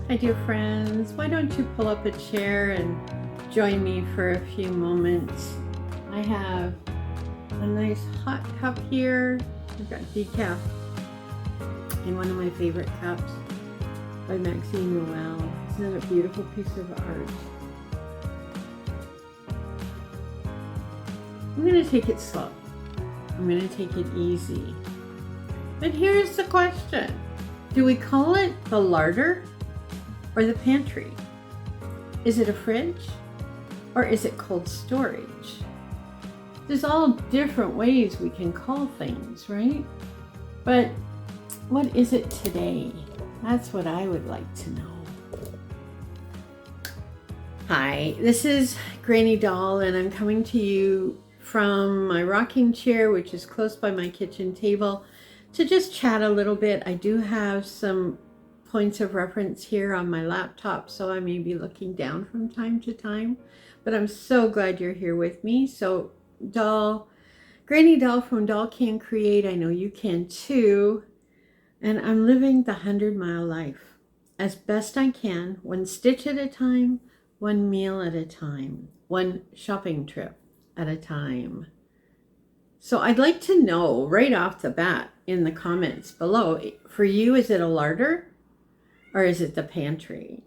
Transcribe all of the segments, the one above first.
Hi dear friends, why don't you pull up a chair and join me for a few moments. I have a nice hot cup here. I've got decaf in one of my favorite cups by Maxine Noel. It's another beautiful piece of art. I'm going to take it slow. I'm going to take it easy. But here's the question. Do we call it the larder or the pantry? Is it a fridge or is it cold storage? There's all different ways we can call things, right? But what is it today? That's what I would like to know. Hi, this is Granny Doll, and I'm coming to you from my rocking chair, which is close by my kitchen table, to just chat a little bit. I do have some points of reference here on my laptop, so I may be looking down from time to time, but I'm so glad you're here with me. So Granny Doll from Doll Can Create, I know you can too, and I'm living the 100-mile life as best I can, one stitch at a time, one meal at a time, one shopping trip at a time. So I'd like to know right off the bat in the comments below, for you, is it a larder or is it the pantry?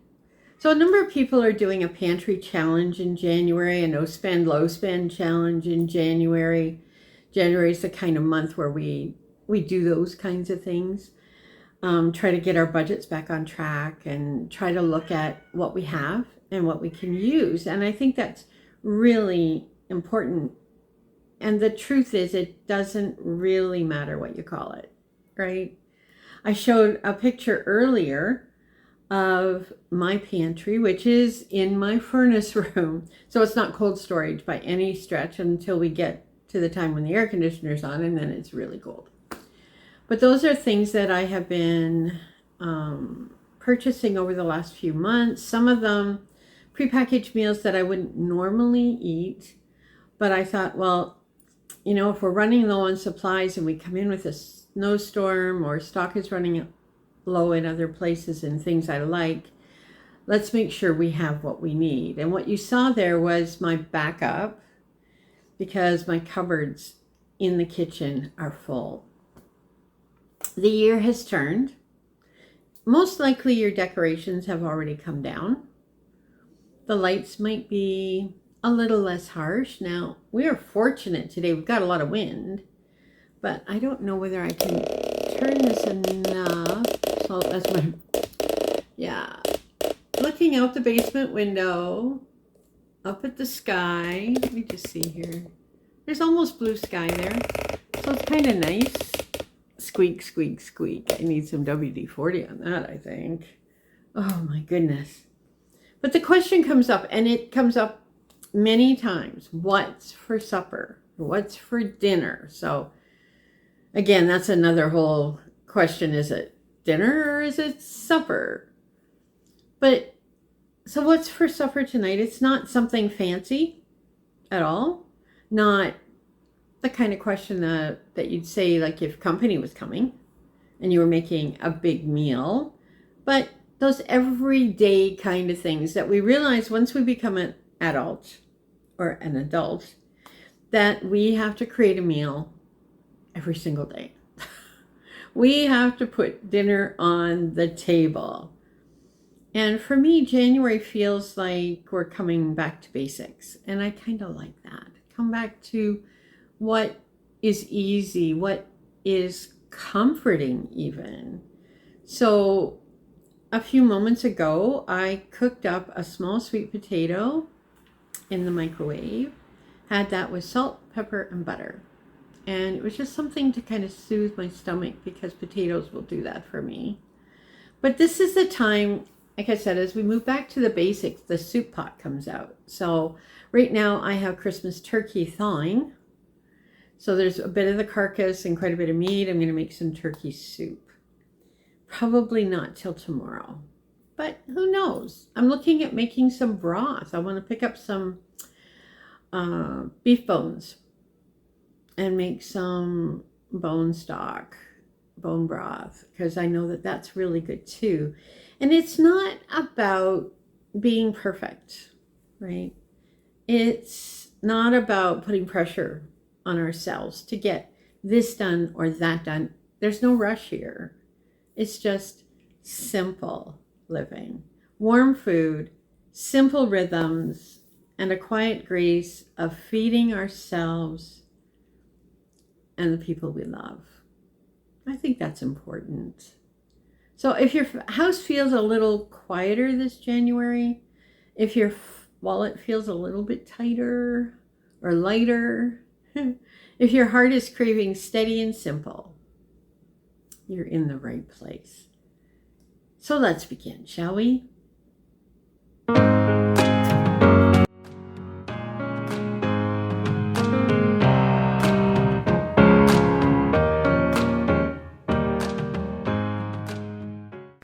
So a number of people are doing a pantry challenge in January, a no spend, low spend challenge in January. January is the kind of month where we do those kinds of things. Try to get our budgets back on track and try to look at what we have and what we can use. And I think that's really important. And the truth is, it doesn't really matter what you call it, right? I showed a picture earlier of my pantry, which is in my furnace room. So it's not cold storage by any stretch until we get to the time when the air conditioner's on, and then it's really cold. But those are things that I have been purchasing over the last few months. Some of them prepackaged meals that I wouldn't normally eat, but I thought, well, you know, if we're running low on supplies and we come in with a snowstorm or stock is running low in other places and things I like, let's make sure we have what we need. And what you saw there was my backup, because my cupboards in the kitchen are full. The year has turned. Most likely your decorations have already come down. The lights might be a little less harsh. Now, we are fortunate today. We've got a lot of wind, but I don't know whether I can turn this enough. So that's looking out the basement window, up at the sky. Let me just see here. There's almost blue sky there. So it's kind of nice. Squeak, squeak, squeak. I need some WD-40 on that, I think. Oh my goodness. But the question comes up, and it comes up many times. What's for supper? What's for dinner? So again, that's another whole question. Is it dinner or is it supper? But so what's for supper tonight? It's not something fancy at all. Not the kind of question that you'd say like if company was coming and you were making a big meal, but those everyday kind of things that we realize once we become an adult, that we have to create a meal every single day. We have to put dinner on the table. And for me, January feels like we're coming back to basics. And I kind of like that. Come back to what is easy, what is comforting even. So a few moments ago, I cooked up a small sweet potato in the microwave, had that with salt, pepper, and butter. And it was just something to kind of soothe my stomach because potatoes will do that for me. But this is the time, like I said, as we move back to the basics, the soup pot comes out. So right now I have Christmas turkey thawing. So there's a bit of the carcass and quite a bit of meat. I'm going to make some turkey soup. Probably not till tomorrow, but who knows? I'm looking at making some broth. I want to pick up some beef bones and make some bone stock bone broth because I know that that's really good too. And it's not about being perfect, right? It's not about putting pressure on ourselves to get this done or that done. There's no rush here. It's just simple living, warm food, simple rhythms, and a quiet grace of feeding ourselves and the people we love. I think that's important. So if your house feels a little quieter this January, if your wallet feels a little bit tighter or lighter, if your heart is craving steady and simple, you're in the right place. So let's begin, shall we?